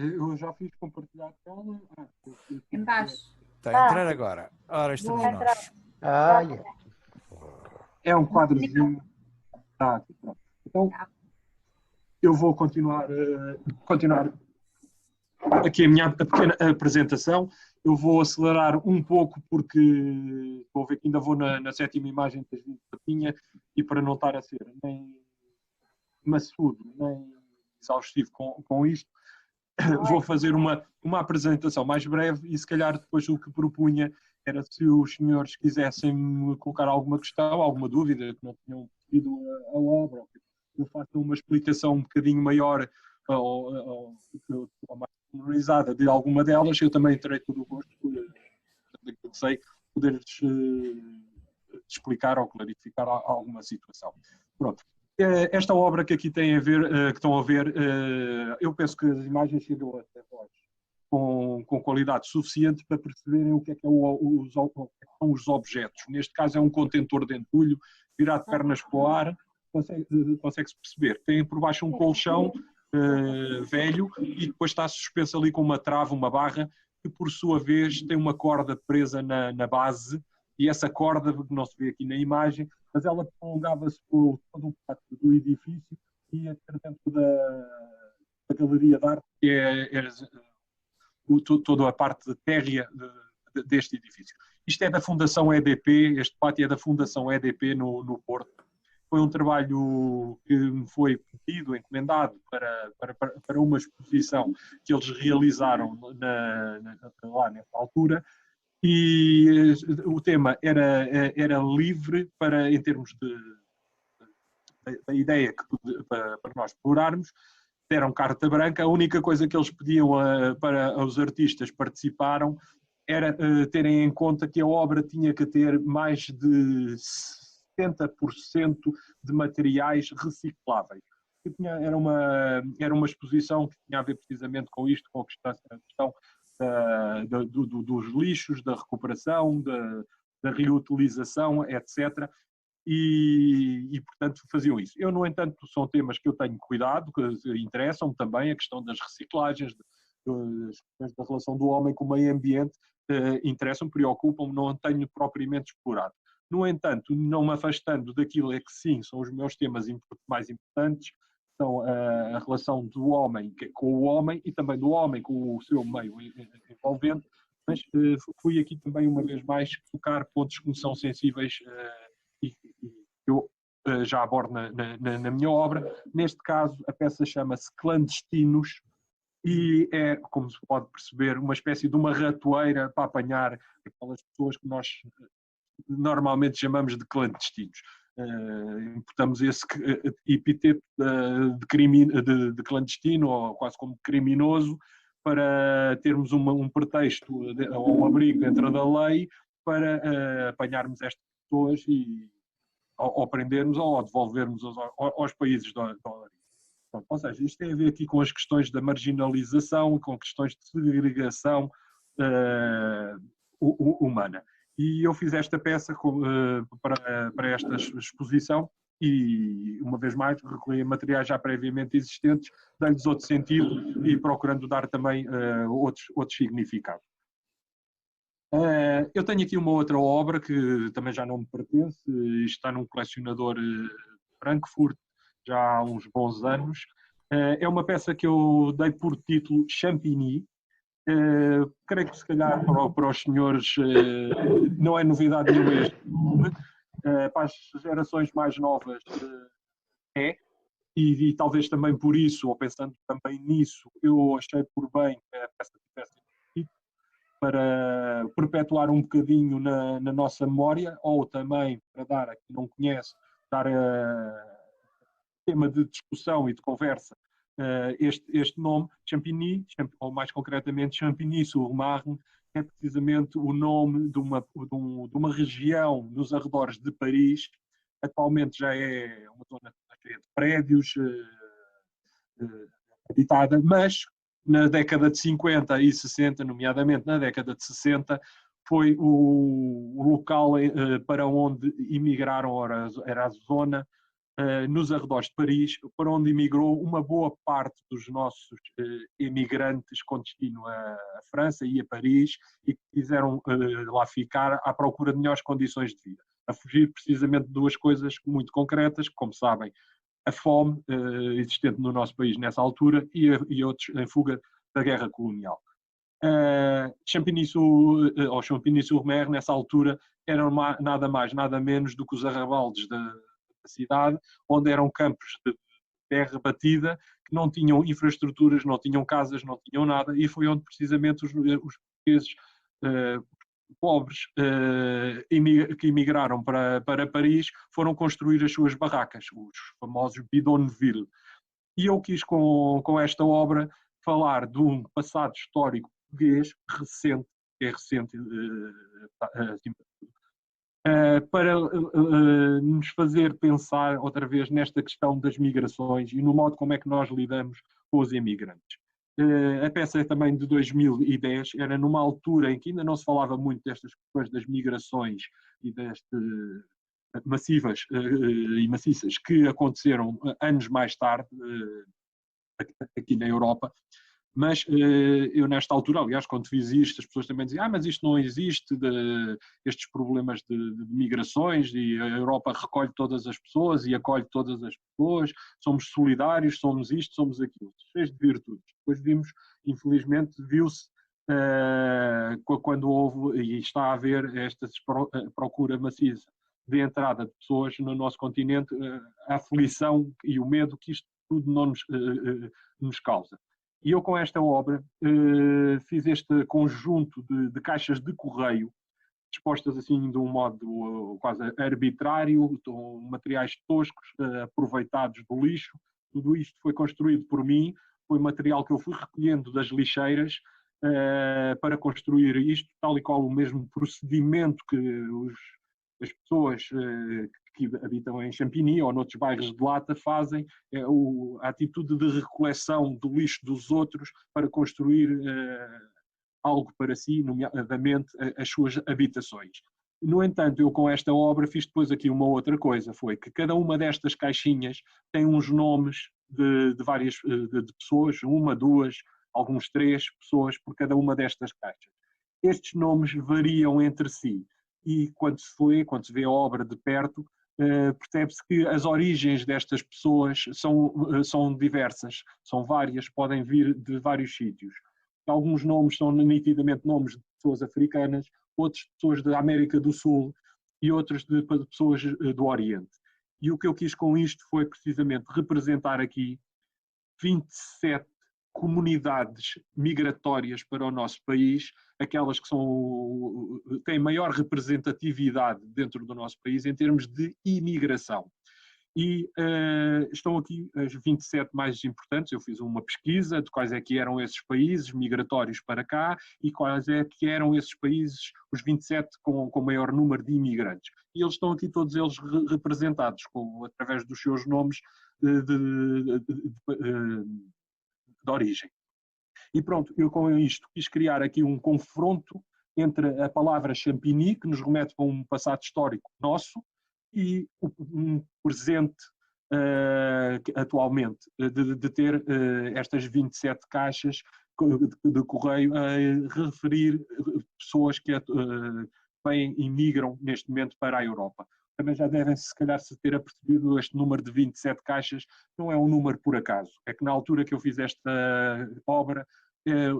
Eu já fiz compartilhar a tela. Embaixo. Está a entrar agora. Ora, estamos Boa. nós. Olha. É um quadrozinho. Está aqui, pronto. Então, eu vou continuar aqui a minha pequena apresentação. Eu vou acelerar um pouco porque vou ver que ainda vou na sétima imagem das 20 que tinha e para não estar a ser nem maçudo, nem exaustivo com isto, vou fazer uma apresentação mais breve e se calhar depois o que propunha era se os senhores quisessem me colocar alguma questão, alguma dúvida, que não tinham tido a obra, ou que eu faça uma explicação um bocadinho maior ou mais pormenorizada de alguma delas, eu também terei todo o gosto, daquilo que sei, poder-lhes explicar ou clarificar alguma situação. Pronto. Esta obra que aqui tem a ver, que estão a ver, eu penso que as imagens chegam até vós com qualidade suficiente para perceberem o que é que são os objetos. Neste caso é um contentor de entulho virado de pernas para o ar, consegue-se perceber. Tem por baixo um colchão velho e depois está suspenso ali com uma trava, uma barra, que por sua vez tem uma corda presa na base e essa corda, que não se vê aqui na imagem, mas ela prolongava-se por todo o pátio do edifício e ia ter dentro da galeria de arte, que é toda a parte térrea deste edifício. Isto é da Fundação EDP, este pátio é da Fundação EDP no Porto. Foi um trabalho que me foi pedido, encomendado para uma exposição que eles realizaram lá nessa altura. E o tema era livre em termos da ideia para nós explorarmos. Deram carta branca. A única coisa que eles pediam para os artistas participaram era terem em conta que a obra tinha que ter mais de 70% de materiais recicláveis. Era uma exposição que tinha a ver precisamente com isto, com a questão dos lixos, da recuperação, da reutilização, etc. E, portanto, faziam isso. Eu, no entanto, são temas que eu tenho cuidado, que interessam-me também, a questão das reciclagens, da relação do homem com o meio ambiente, interessam-me, preocupam-me, não tenho propriamente explorado. No entanto, não me afastando daquilo é que sim, são os meus temas mais importantes, são a relação do homem com o homem e também do homem com o seu meio envolvente, mas fui aqui também uma vez mais tocar pontos que me são sensíveis e eu já abordo na minha obra. Neste caso, a peça chama-se Clandestinos e é, como se pode perceber, uma espécie de uma ratoeira para apanhar aquelas pessoas que nós normalmente chamamos de clandestinos. Importamos esse epíteto de clandestino, ou quase como criminoso, para termos um pretexto ou um abrigo dentro da lei para apanharmos estas pessoas e ou prendermos ou devolvermos aos países da origem. Ou seja, isto tem a ver aqui com as questões da marginalização e com questões de segregação humana. E eu fiz esta peça para esta exposição e, uma vez mais, recolhi a materiais já previamente existentes, dando-lhes outro sentido e procurando dar também outros significados. Eu tenho aqui uma outra obra que também já não me pertence, está num colecionador de Frankfurt já há uns bons anos. É uma peça que eu dei por título Champigny. Creio que se calhar para os senhores não é novidade nenhuma este nome. Para as gerações mais novas e talvez também por isso, ou pensando também nisso, eu achei por bem que a peça tivesse para perpetuar um bocadinho na nossa memória, ou também para dar a quem não conhece, dar tema de discussão e de conversa este nome, Champigny, ou mais concretamente Champigny-sur-Marne, é precisamente o nome de uma região nos arredores de Paris. Atualmente já é uma zona cheia de prédios habitada, mas na década de 50 e 60, nomeadamente na década de 60, foi o local para onde emigraram, era a zona nos arredores de Paris, para onde emigrou uma boa parte dos nossos emigrantes com destino à França e a Paris, e que quiseram lá ficar à procura de melhores condições de vida, a fugir precisamente de duas coisas muito concretas, como sabem: a fome existente no nosso país nessa altura e outros em fuga da guerra colonial. Champigny-sur-Mer, nessa altura, eram nada mais, nada menos do que os arrabaldes da cidade, onde eram campos de terra batida, que não tinham infraestruturas, não tinham casas, não tinham nada, e foi onde precisamente os portugueses pobres que emigraram para Paris foram construir as suas barracas, os famosos bidonvilles. E eu quis, com esta obra, falar de um passado histórico português recente, que é recente, para nos fazer pensar outra vez nesta questão das migrações e no modo como é que nós lidamos com os imigrantes. A peça é também de 2010, era numa altura em que ainda não se falava muito destas questões das migrações e massivas e maciças que aconteceram anos mais tarde aqui na Europa. Mas eu, nesta altura, aliás, quando fiz isto, as pessoas também diziam: mas isto não existe, estes problemas de migrações, e a Europa recolhe todas as pessoas e acolhe todas as pessoas, somos solidários, somos isto, somos aquilo, cheios de virtudes. Depois vimos, infelizmente, viu-se quando houve e está a haver esta procura maciça de entrada de pessoas no nosso continente, a aflição e o medo que isto tudo não nos causa. E eu, com esta obra, fiz este conjunto de caixas de correio, dispostas assim de um modo quase arbitrário, com materiais toscos, aproveitados do lixo. Tudo isto foi construído por mim, foi material que eu fui recolhendo das lixeiras para construir isto, tal e qual o mesmo procedimento que as pessoas que habitam em Champigny ou noutros bairros de Lata fazem, a atitude de recoleção do lixo dos outros para construir algo para si, nomeadamente as suas habitações. No entanto, eu, com esta obra, fiz depois aqui uma outra coisa, foi que cada uma destas caixinhas tem uns nomes de várias de pessoas, uma, duas, alguns 3 pessoas por cada uma destas caixas. Estes nomes variam entre si, e quando se lê, quando se vê a obra de perto, percebe-se que as origens destas pessoas são diversas, são várias, podem vir de vários sítios. Alguns nomes são nitidamente nomes de pessoas africanas, outros de pessoas da América do Sul e outros de pessoas do Oriente. E o que eu quis com isto foi precisamente representar aqui 27 comunidades migratórias para o nosso país, aquelas que têm maior representatividade dentro do nosso país em termos de imigração. E estão aqui as 27 mais importantes. Eu fiz uma pesquisa de quais é que eram esses países migratórios para cá e quais é que eram esses países, os 27 com maior número de imigrantes. E eles estão aqui todos eles representados através dos seus nomes de origem. E pronto, eu com isto quis criar aqui um confronto entre a palavra Champigny, que nos remete para um passado histórico nosso, e um presente atualmente, de ter estas 27 caixas de correio a referir pessoas que vêm e migram neste momento para a Europa. Também já devem, se calhar, se ter apercebido, este número de 27 caixas não é um número por acaso. É que na altura que eu fiz esta obra,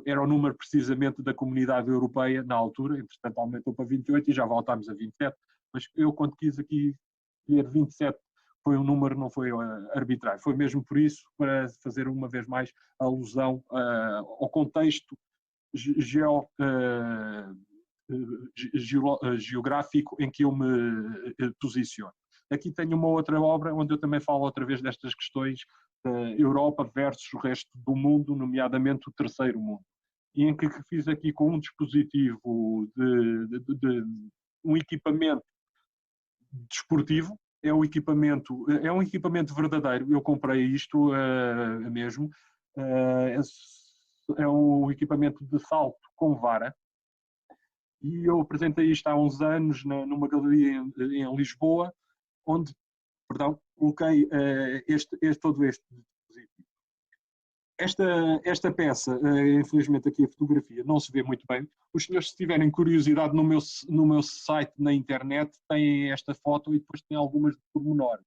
era o número precisamente da Comunidade Europeia, na altura, entretanto aumentou para 28 e já voltámos a 27, mas eu, quando quis aqui escolher 27, foi um número, não foi arbitrário, foi mesmo por isso, para fazer uma vez mais a alusão ao contexto geográfico em que eu me posiciono. Aqui tenho uma outra obra onde eu também falo outra vez destas questões da Europa versus o resto do mundo, nomeadamente o terceiro mundo, e em que fiz aqui com um dispositivo de um equipamento desportivo. É um equipamento verdadeiro. Eu comprei isto mesmo. É um equipamento de salto com vara. E eu apresentei isto há uns anos numa galeria em Lisboa, onde perdão, coloquei todo este dispositivo. Esta peça, infelizmente aqui a fotografia não se vê muito bem. Os senhores, se tiverem curiosidade, no meu site na internet têm esta foto e depois tem algumas de pormenor.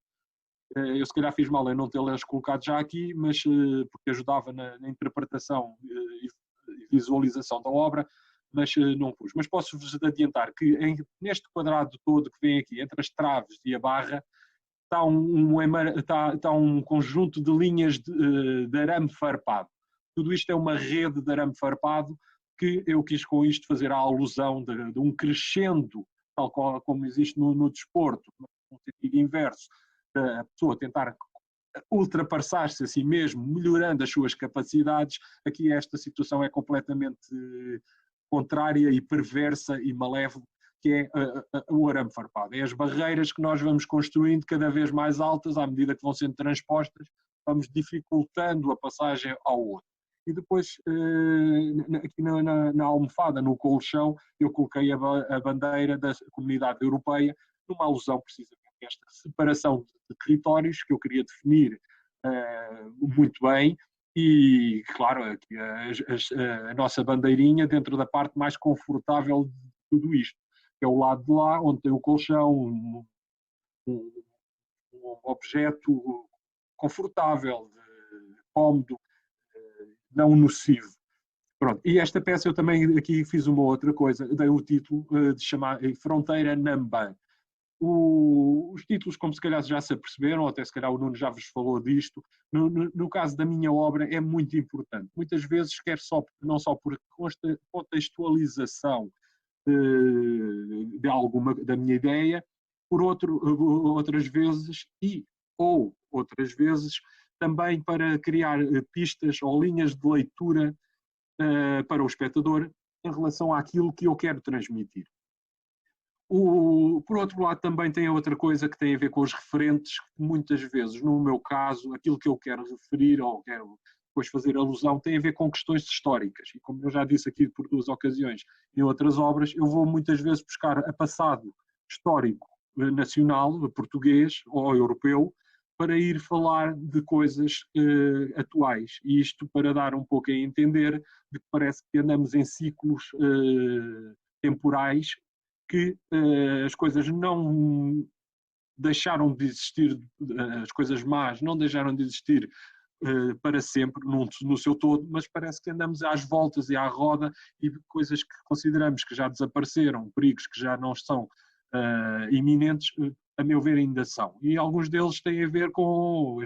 Eu se calhar fiz mal em não tê-las colocado já aqui, mas porque ajudava na interpretação e visualização da obra, mas não pus. Mas posso-vos adiantar que neste quadrado todo que vem aqui, entre as traves e a barra, está um conjunto de linhas de arame farpado. Tudo isto é uma rede de arame farpado que eu quis com isto fazer a alusão de um crescendo, tal como existe no desporto, no sentido inverso, da pessoa tentar ultrapassar-se a si mesmo, melhorando as suas capacidades. Aqui esta situação é completamente contrária e perversa e malévola, que é o arame farpado. É as barreiras que nós vamos construindo cada vez mais altas, à medida que vão sendo transpostas, vamos dificultando a passagem ao outro. E depois, aqui na almofada, no colchão, eu coloquei a bandeira da Comunidade Europeia, numa alusão precisamente a esta separação de territórios que eu queria definir muito bem. E, claro, aqui a nossa bandeirinha dentro da parte mais confortável de tudo isto, que é o lado de lá, onde tem o colchão, um objeto confortável, cómodo, não nocivo. Pronto. E esta peça eu também aqui fiz uma outra coisa, dei o título de chamar Fronteira Namban. Os títulos, como se calhar já se aperceberam, ou até se calhar o Nuno já vos falou disto, no caso da minha obra é muito importante. Muitas vezes, não só por contextualização de alguma da minha ideia, outras vezes também para criar pistas ou linhas de leitura para o espectador em relação àquilo que eu quero transmitir. Por outro lado, também tem outra coisa que tem a ver com os referentes, que muitas vezes, no meu caso, aquilo que eu quero referir ou quero depois fazer alusão tem a ver com questões históricas. E como eu já disse aqui por 2 ocasiões em outras obras, eu vou muitas vezes buscar a passado histórico nacional, português ou europeu, para ir falar de coisas atuais. E isto para dar um pouco a entender de que parece que andamos em ciclos temporais, que as coisas não deixaram de existir, as coisas más não deixaram de existir para sempre, no seu todo, mas parece que andamos às voltas e à roda e de coisas que consideramos que já desapareceram, perigos que já não são iminentes, a meu ver ainda são. E alguns deles têm a ver com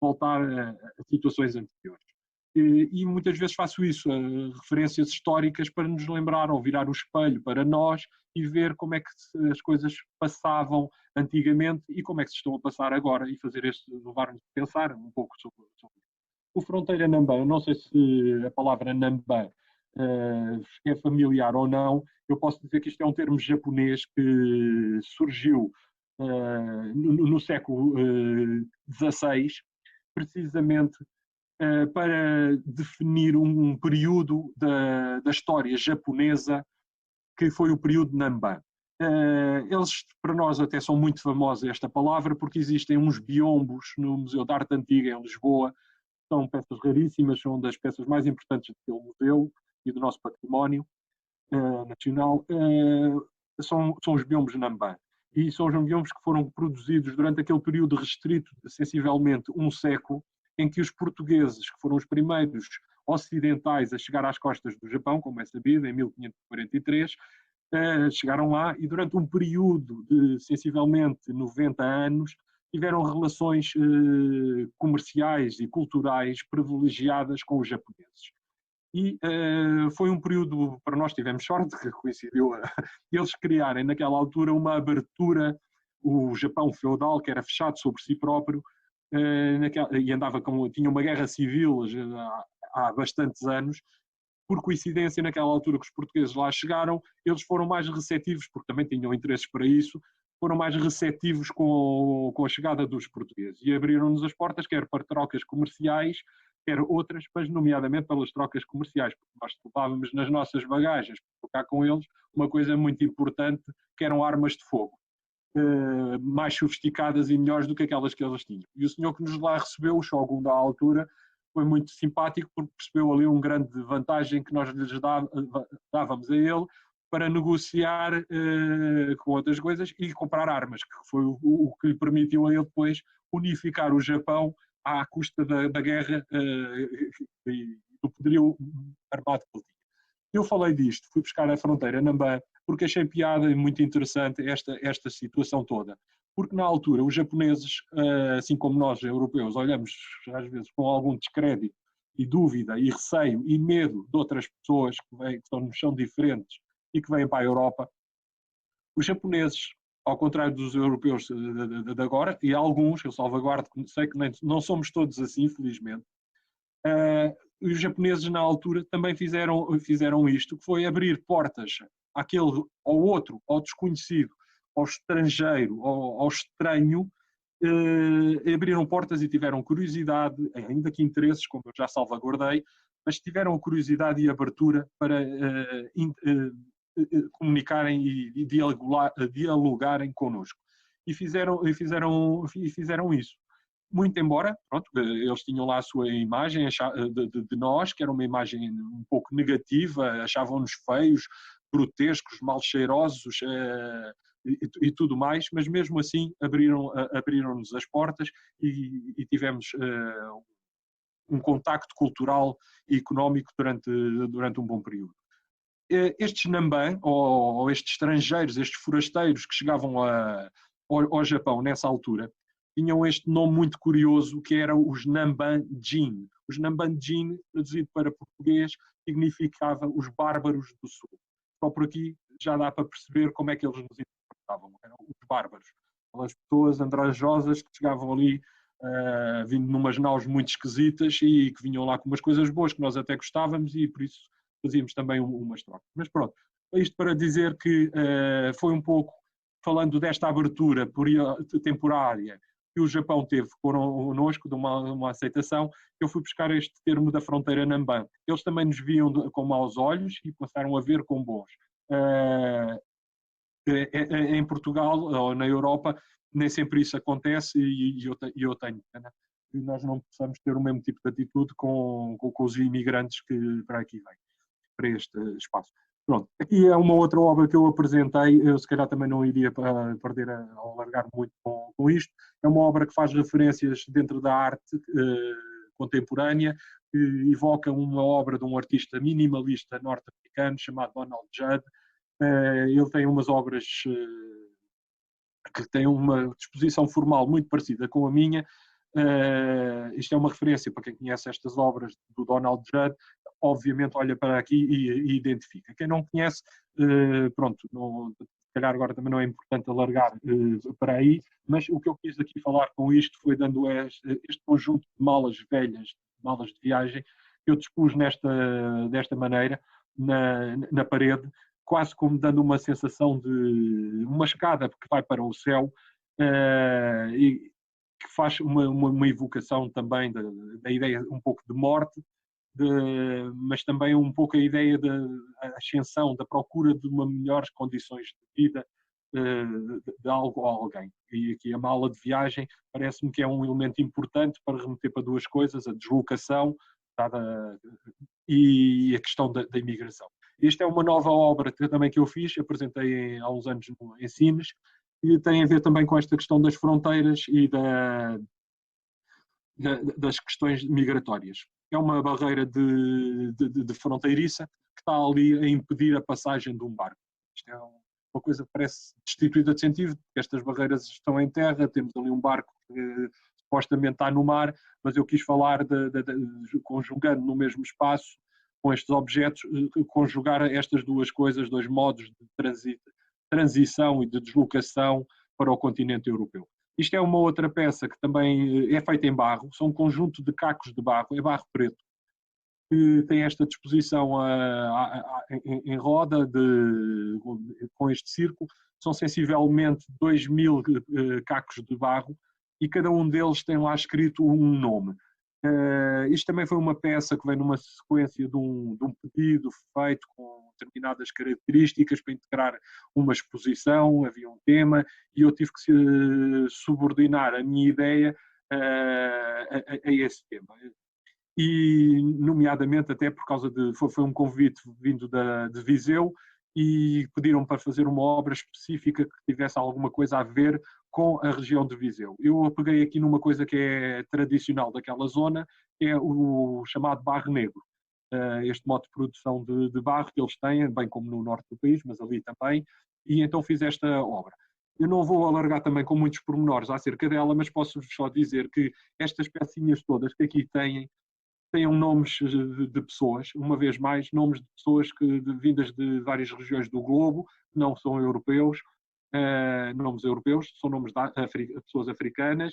voltar a situações anteriores. E muitas vezes faço isso, referências históricas para nos lembrar ou virar o espelho para nós e ver como é que as coisas passavam antigamente e como é que se estão a passar agora e levar-nos a pensar um pouco sobre isso. O Fronteira Namban, não sei se a palavra Namban é familiar ou não, eu posso dizer que isto é um termo japonês que surgiu no século XVI, precisamente para definir um período da história japonesa que foi o período Namban. Eles, para nós, até são muito famosos esta palavra, porque existem uns biombos no Museu de Arte Antiga, em Lisboa, são peças raríssimas, são das peças mais importantes daquele museu e do nosso património nacional, são os biombos Namban. E são os biombos que foram produzidos durante aquele período restrito, sensivelmente um século, em que os portugueses, que foram os primeiros ocidentais a chegar às costas do Japão, como é sabido, em 1543, chegaram lá e durante um período de sensivelmente 90 anos tiveram relações comerciais e culturais privilegiadas com os japoneses. E foi um período, para nós tivemos sorte, que coincidiu eles criarem naquela altura uma abertura, o Japão feudal, que era fechado sobre si próprio, e tinha uma guerra civil há bastantes anos. Por coincidência, naquela altura que os portugueses lá chegaram, eles foram mais receptivos, porque também tinham interesses para isso, foram mais receptivos com a chegada dos portugueses e abriram-nos as portas, quer para trocas comerciais, quer outras, mas nomeadamente pelas trocas comerciais, porque nós levávamos nas nossas bagagens para trocar com eles uma coisa muito importante, que eram armas de fogo. mais sofisticadas e melhores do que aquelas que eles tinham. E o senhor que nos lá recebeu, o Shogun da altura, foi muito simpático porque percebeu ali uma grande vantagem que nós lhes dávamos a ele para negociar com outras coisas e comprar armas, que foi o que lhe permitiu a ele depois unificar o Japão à custa da guerra e do poderio armado que ele tinha. Eu falei disto, fui buscar a fronteira Nanban, porque achei piada e muito interessante esta situação toda. Porque na altura os japoneses, assim como nós europeus, olhamos às vezes com algum descrédito e dúvida e receio e medo de outras pessoas que nos são diferentes e que vêm para a Europa. Os japoneses, ao contrário dos europeus de agora, e alguns, eu salvaguardo, sei que não somos todos assim, felizmente, os japoneses na altura também fizeram isto, que foi abrir portas àquele, ao outro, ao desconhecido, ao estrangeiro, ao estranho, abriram portas e tiveram curiosidade, ainda que interesses, como eu já salvaguardei, mas tiveram curiosidade e abertura para comunicarem e dialogarem connosco. E fizeram isso. Muito embora, pronto, eles tinham lá a sua imagem de nós, que era uma imagem um pouco negativa, achavam-nos feios, grotescos, mal cheirosos e tudo mais, mas mesmo assim abriram-nos as portas e tivemos um contacto cultural e económico durante um bom período. Estes Nanban, ou estes estrangeiros, estes forasteiros que chegavam ao Japão nessa altura, tinham este nome muito curioso, que era os Nanban-jin. Os Nanban-jin, traduzido para português, significava os bárbaros do sul. Só por aqui já dá para perceber como é que eles nos interpretavam. Eram os bárbaros. Aquelas pessoas andrajosas que chegavam ali vindo numas naus muito esquisitas e que vinham lá com umas coisas boas que nós até gostávamos e por isso fazíamos também umas trocas. Mas pronto, isto para dizer que foi um pouco, falando desta abertura temporária que o Japão teve connosco, de uma aceitação, eu fui buscar este termo da fronteira Nanban. Eles também nos viam com maus olhos e passaram a ver com bons. Em Portugal ou na Europa nem sempre isso acontece e eu tenho pena que nós não possamos ter o mesmo tipo de atitude com os imigrantes que para aqui vêm, para este espaço. Pronto, aqui é uma outra obra que eu apresentei, eu se calhar também não iria perder ou alargar muito com isto. É uma obra que faz referências dentro da arte contemporânea, que evoca uma obra de um artista minimalista norte-americano chamado Donald Judd. Ele tem umas obras que têm uma disposição formal muito parecida com a minha. Isto é uma referência para quem conhece estas obras do Donald Judd, obviamente olha para aqui e identifica. Quem não conhece, pronto, se calhar agora também não é importante alargar para aí, mas o que eu quis aqui falar com isto foi dando este conjunto de malas velhas, malas de viagem, que eu dispus desta maneira na parede, quase como dando uma sensação de uma escada que vai para o céu e que faz uma evocação também da ideia um pouco de morte, mas também um pouco a ideia da ascensão, da procura de melhores condições de vida de algo ou alguém. E aqui a mala de viagem parece-me que é um elemento importante para remeter para duas coisas, a deslocação e a questão da imigração. Esta é uma nova obra também que eu fiz, apresentei há uns anos em Sines, e tem a ver também com esta questão das fronteiras e das questões migratórias. É uma barreira de fronteiriça que está ali a impedir a passagem de um barco. Isto é uma coisa que parece destituída de sentido, porque estas barreiras estão em terra, temos ali um barco que supostamente está no mar, mas eu quis falar conjugando no mesmo espaço, com estes objetos, conjugar estas duas coisas, dois modos de transição e de deslocação para o continente europeu. Isto é uma outra peça que também é feita em barro, são um conjunto de cacos de barro, é barro preto, que tem esta disposição em roda com este círculo, são sensivelmente 2000 cacos de barro e cada um deles tem lá escrito um nome. Isto também foi uma peça que vem numa sequência de um pedido feito determinadas características para integrar uma exposição, havia um tema, e eu tive que subordinar a minha ideia a esse tema. E, nomeadamente, até por causa de... Foi um convite vindo de Viseu, e pediram para fazer uma obra específica que tivesse alguma coisa a ver com a região de Viseu. Eu peguei aqui numa coisa que é tradicional daquela zona, que é o chamado barro negro. Este modo de produção de barro que eles têm, bem como no norte do país, mas ali também, e então fiz esta obra. Eu não vou alargar também com muitos pormenores acerca dela, mas posso só dizer que estas pecinhas todas que aqui tenham nomes de pessoas, uma vez mais, nomes de pessoas vindas de várias regiões do globo, que não são europeus, nomes europeus, são nomes de pessoas africanas,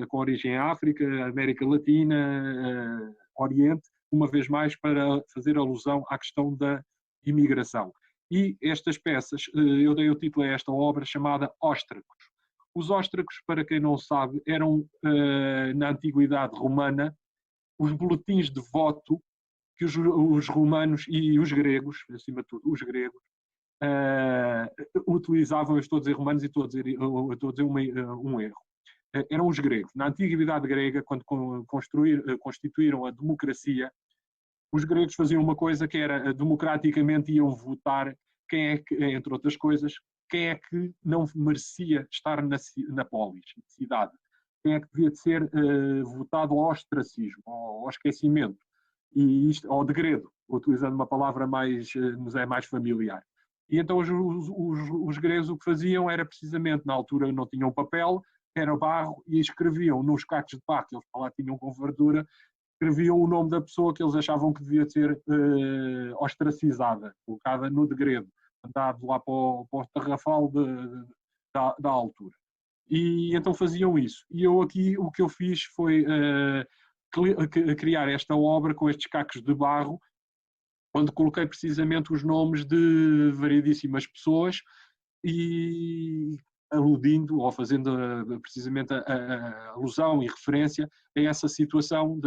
com origem em África, América Latina, Oriente, uma vez mais para fazer alusão à questão da imigração. E estas peças, eu dei o título a esta obra chamada Óstracos. Os óstracos, para quem não sabe, eram, na antiguidade romana, os boletins de voto que os romanos e os gregos, acima de tudo, os gregos, utilizavam. Eu estou a dizer romanos e estou a dizer um erro. Eram os gregos. Na antiguidade grega, quando constituíram a democracia, os gregos faziam uma coisa que era, democraticamente iam votar quem é que, entre outras coisas, quem é que não merecia estar na polis, na cidade. Quem é que devia de ser votado ao ostracismo, ao esquecimento, e isto, ao degredo, utilizando uma palavra nos é mais familiar. E então os gregos o que faziam era precisamente, na altura não tinham papel, era barro, e escreviam nos cacos de barro, que eles lá tinham com verdura, escreviam o nome da pessoa que eles achavam que devia ser ostracizada, colocada no degredo, mandado lá para o tarrafal da altura. E então faziam isso. E eu aqui, o que eu fiz foi criar esta obra com estes cacos de barro, onde coloquei precisamente os nomes de variedíssimas pessoas, e aludindo, ou fazendo precisamente a alusão e referência a essa situação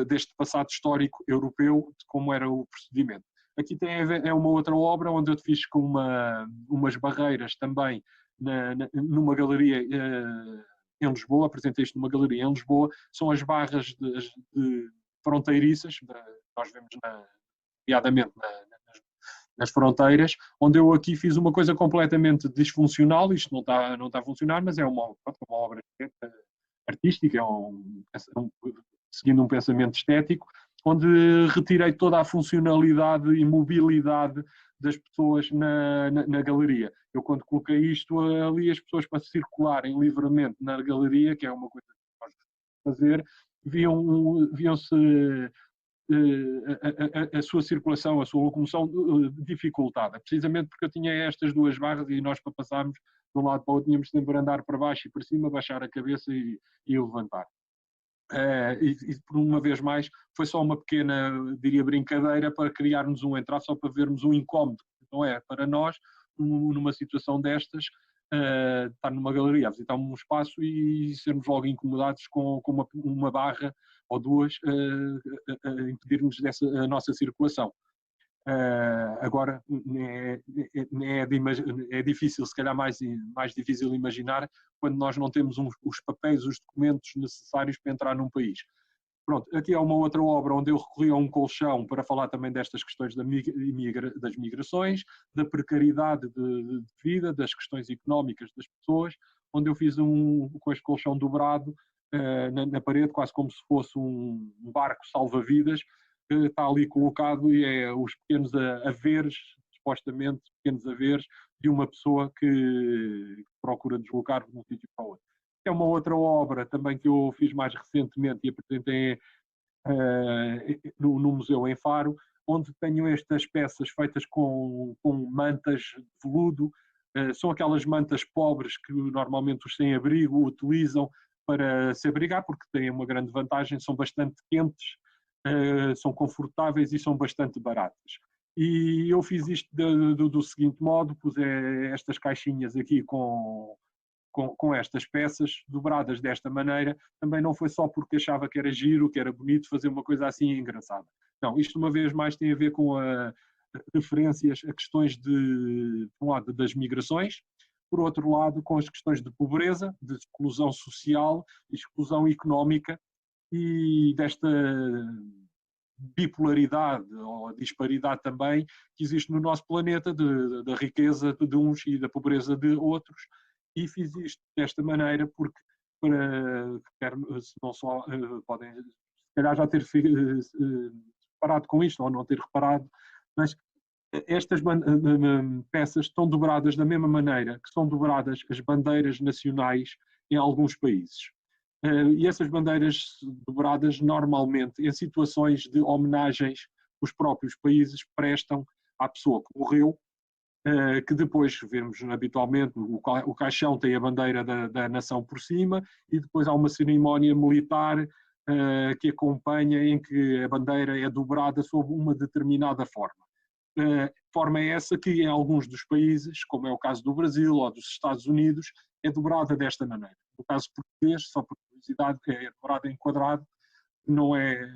deste passado histórico europeu, de como era o procedimento. Aqui é uma outra obra onde eu fiz com umas barreiras também, numa galeria em Lisboa, apresentei isto numa galeria em Lisboa, são as barras de fronteiriças, nós vemos nomeadamente nas fronteiras, onde eu aqui fiz uma coisa completamente disfuncional. Isto não está a funcionar, mas é uma obra artística, seguindo um pensamento estético, onde retirei toda a funcionalidade e mobilidade das pessoas na galeria. Eu, quando coloquei isto ali, as pessoas, para circularem livremente na galeria, que é uma coisa que nós fazer, viam-se a sua circulação, a sua locomoção dificultada, precisamente porque eu tinha estas duas barras, e nós, para passarmos de um lado para o outro, tínhamos sempre de andar para baixo e para cima, baixar a cabeça e levantar. E por uma vez mais foi só uma pequena, diria, brincadeira para criarmos um entrave, só para vermos um incómodo. Não é para nós, numa situação destas, estar numa galeria a visitar um espaço e sermos logo incomodados com uma barra ou duas a impedir-nos a nossa circulação. Agora é difícil, se calhar mais difícil imaginar, quando nós não temos os papéis, os documentos necessários para entrar num país. Pronto, aqui há uma outra obra onde eu recorri a um colchão para falar também destas questões das migrações, da precariedade de vida, das questões económicas das pessoas, onde eu fiz com este colchão dobrado na parede, quase como se fosse um barco salva-vidas, que está ali colocado, e é os pequenos haveres, supostamente pequenos haveres, de uma pessoa que procura deslocar de um sítio para o outro. É uma outra obra também que eu fiz mais recentemente e apresentei no Museu em Faro, onde tenho estas peças feitas com mantas de veludo. São aquelas mantas pobres que normalmente os sem-abrigo utilizam para se abrigar, porque têm uma grande vantagem, são bastante quentes, são confortáveis e são bastante baratas. E eu fiz isto do seguinte modo: pus estas caixinhas aqui com estas peças dobradas desta maneira. Também não foi só porque achava que era giro, que era bonito fazer uma coisa assim engraçada. Não, isto uma vez mais tem a ver com referências a questões por um lado, das migrações, por outro lado, com as questões de pobreza, de exclusão social, exclusão económica e desta bipolaridade ou disparidade também que existe no nosso planeta, da riqueza de uns e da pobreza de outros, e fiz isto desta maneira porque, se não só podem, se calhar já ter reparado com isto ou não ter reparado, mas estas peças estão dobradas da mesma maneira que são dobradas as bandeiras nacionais em alguns países. E essas bandeiras dobradas, normalmente, em situações de homenagens que os próprios países prestam à pessoa que morreu, que depois vemos habitualmente, o caixão tem a bandeira da nação por cima, e depois há uma cerimónia militar que acompanha, em que a bandeira é dobrada sob uma determinada forma. Forma é essa que em alguns dos países, como é o caso do Brasil ou dos Estados Unidos, é dobrada desta maneira. No caso português, só por curiosidade, é dobrada em quadrado, não é...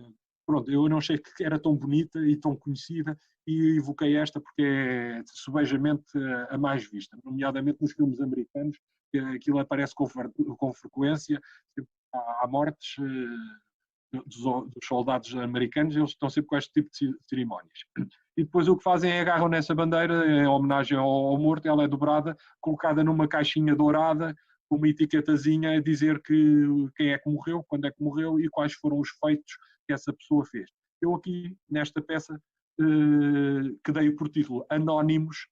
Pronto, eu não achei que era tão bonita e tão conhecida e evoquei esta porque é subejamente a mais vista, nomeadamente nos filmes americanos, que aquilo aparece com frequência, há mortes dos soldados americanos, eles estão sempre com este tipo de cerimónias. E depois o que fazem é agarram nessa bandeira, em homenagem ao morto, ela é dobrada, colocada numa caixinha dourada, com uma etiquetazinha a dizer quem é que morreu, quando é que morreu e quais foram os feitos que essa pessoa fez. Eu aqui, nesta peça, que dei por título Anónimos,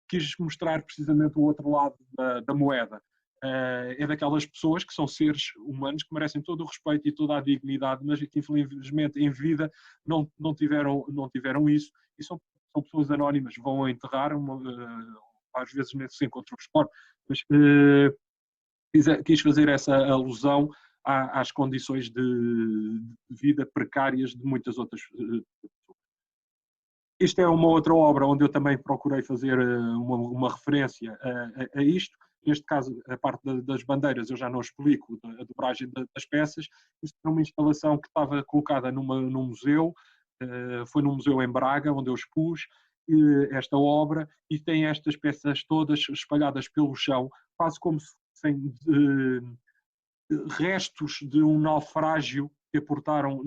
quis mostrar precisamente o outro lado da moeda. É daquelas pessoas que são seres humanos que merecem todo o respeito e toda a dignidade, mas que infelizmente em vida não tiveram isso, e são pessoas anónimas, vão enterrar, às vezes nem se encontram os corpos, mas quis fazer essa alusão às condições de vida precárias de muitas outras pessoas. Isto é uma outra obra onde eu também procurei fazer uma referência a isto. Neste caso, a parte das bandeiras eu já não explico, a dobragem das peças. Isto é uma instalação que estava colocada num museu, foi num museu em Braga, onde eu expus esta obra, e tem estas peças todas espalhadas pelo chão, quase como se fossem restos de um naufrágio que aportaram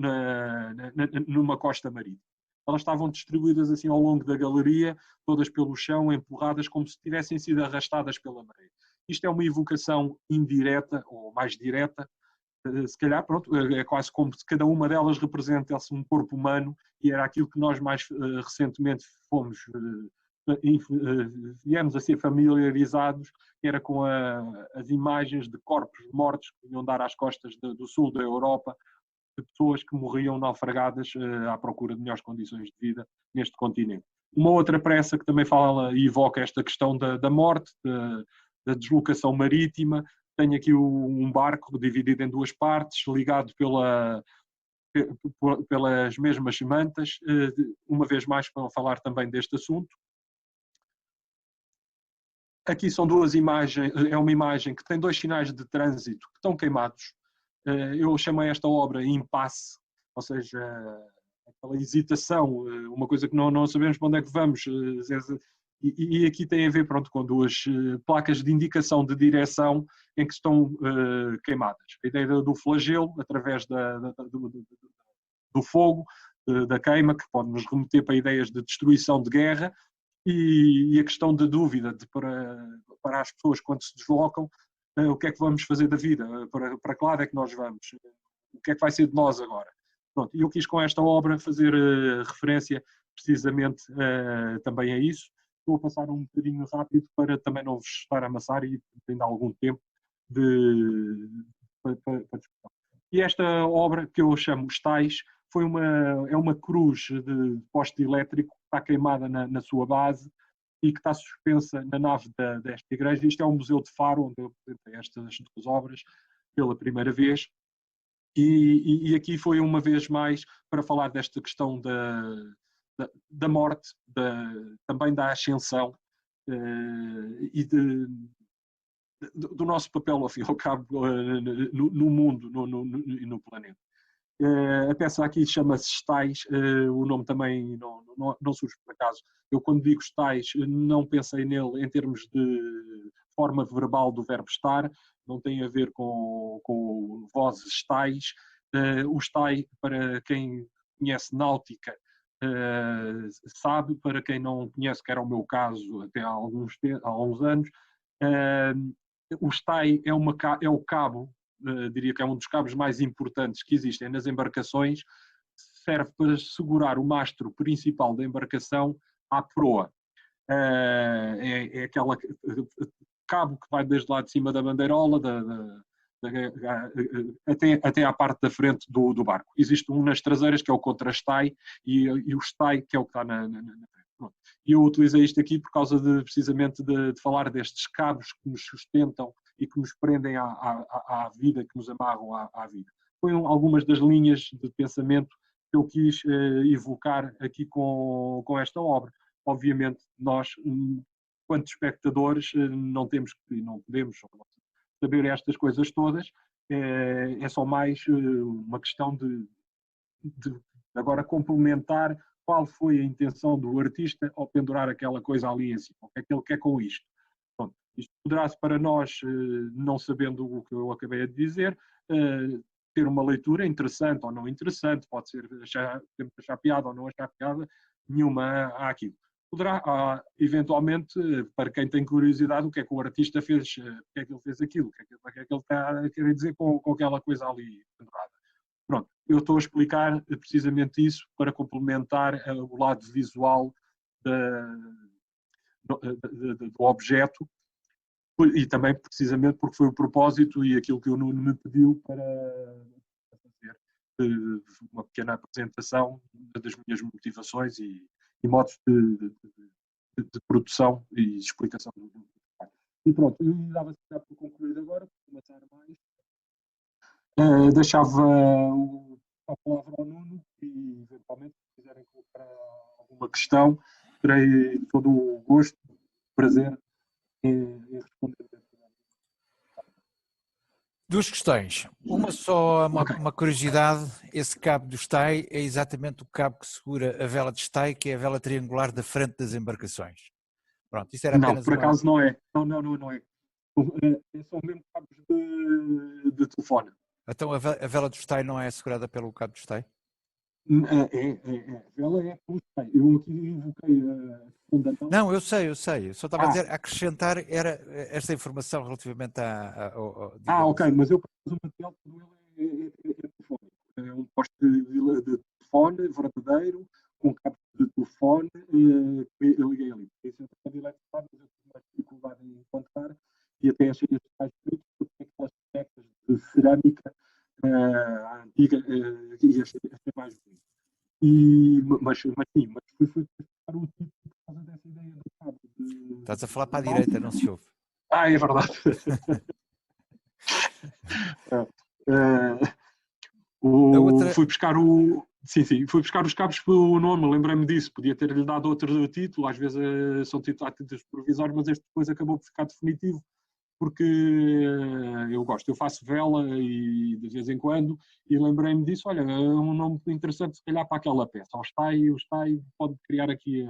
numa costa marítima. Elas estavam distribuídas assim ao longo da galeria, todas pelo chão, empurradas, como se tivessem sido arrastadas pela maré. Isto é uma evocação indireta, ou mais direta, se calhar, pronto, é quase como se cada uma delas representasse um corpo humano, e era aquilo que nós mais recentemente viemos a ser familiarizados, que era com as imagens de corpos mortos que vinham dar às costas do sul da Europa, de pessoas que morriam naufragadas à procura de melhores condições de vida neste continente. Uma outra peça que também fala e evoca esta questão da morte, da deslocação marítima. Tenho aqui um barco dividido em duas partes, ligado pelas mesmas mantas, uma vez mais para falar também deste assunto. Aqui são duas imagens, é uma imagem que tem dois sinais de trânsito que estão queimados. Eu chamei esta obra impasse, ou seja, aquela hesitação, uma coisa que não sabemos para onde é que vamos. E aqui tem a ver, pronto, com duas placas de indicação de direção em que estão queimadas. A ideia do flagelo, através do fogo, da queima, que pode nos remeter para ideias de destruição de guerra, e a questão da dúvida para as pessoas quando se deslocam, o que é que vamos fazer da vida, para que lado é que nós vamos, o que é que vai ser de nós agora. Pronto, eu quis com esta obra fazer referência precisamente também a isso. Estou a passar um bocadinho rápido para também não vos estar a amassar e ainda há algum tempo para discussão. E esta obra que eu chamo Os Tais é uma cruz de poste elétrico que está queimada na sua base e que está suspensa na nave desta igreja. Isto é um museu de Faro, onde eu apresentei estas duas obras pela primeira vez. E aqui foi uma vez mais para falar desta questão da morte, também da ascensão e do nosso papel, ao fim e ao cabo, no mundo e no planeta. A peça aqui chama-se estais, o nome também não surge por acaso. Eu, quando digo estais, não pensei nele em termos de forma verbal do verbo estar, não tem a ver com vozes estais. O estai, para quem conhece náutica, sabe, para quem não conhece, que era o meu caso até há uns anos, o estai é o cabo, diria que é um dos cabos mais importantes que existem nas embarcações, serve para segurar o mastro principal da embarcação à proa. É aquela cabo que vai desde lá de cima da bandeirola até à parte da frente do barco. Existe um nas traseiras, que é o contra-estai, e o estai, que é o que está na frente. Pronto. E eu utilizei isto aqui por causa precisamente de falar destes cabos que nos sustentam e que nos prendem à vida, que nos amarram à vida. Foram algumas das linhas de pensamento que eu quis evocar aqui com esta obra. Obviamente, nós, enquanto espectadores, não temos e não podemos saber estas coisas todas, é só mais uma questão de agora complementar qual foi a intenção do artista ao pendurar aquela coisa ali em cima, o que é que ele quer com isto. Pronto, isto poderá-se para nós, não sabendo o que eu acabei de dizer, ter uma leitura interessante ou não interessante, pode ser podemos achar piada ou não achar piada, nenhuma há aquilo. Poderá, eventualmente, para quem tem curiosidade, o que é que o artista fez, porque é que ele fez aquilo, o que é que ele está a querer dizer com aquela coisa ali pendurada. Pronto, eu estou a explicar precisamente isso para complementar o lado visual do objeto e também precisamente porque foi o propósito e aquilo que o Nuno me pediu para fazer uma pequena apresentação das minhas motivações e modos de produção e explicação do trabalho. E pronto, eu dava-se por concluído agora, para começar mais. Deixava a palavra ao Nuno e, eventualmente, se quiserem colocar alguma questão, terei todo o gosto, prazer em responder. Duas questões. Uma só, Okay. uma curiosidade, esse cabo do estai é exatamente o cabo que segura a vela de estai, que é a vela triangular da frente das embarcações. Pronto, isso era Não, apenas por acaso não é. Não é. São mesmo cabos de telefone. Então a vela do estai não é segurada pelo cabo do estai? Ela é pelo estai. Eu aqui invoquei a fundação. Não, eu sei. Eu só estava a dizer, acrescentar era esta informação relativamente ao ok, mas eu preciso o material todo ele é telefónico. É um poste de telefone verdadeiro, com cabos de telefone, eu liguei ali. Isso é uma eletricidade, mas eu tive mais dificuldade em encontrar e até achei estes mais bonitos porque tem aquelas bonecas de cerâmica antiga e achei mais bonito. Mas sim, fui buscar o título por causa dessa ideia do cabo. Estás a falar para a direita, não se ouve. É verdade. Fui buscar fui buscar os cabos pelo nome, lembrei-me disso, podia ter-lhe dado outro título, às vezes são títulos provisórios, mas este depois acabou por ficar definitivo, porque eu gosto, eu faço vela e de vez em quando, e lembrei-me disso, olha, é um nome interessante se calhar para aquela peça, o estai pode criar aqui,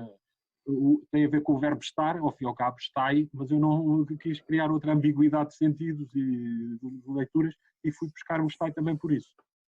tem a ver com o verbo estar, ao fim e ao cabo estai, mas eu não quis criar outra ambiguidade de sentidos e de leituras, e fui buscar o estai também por isso.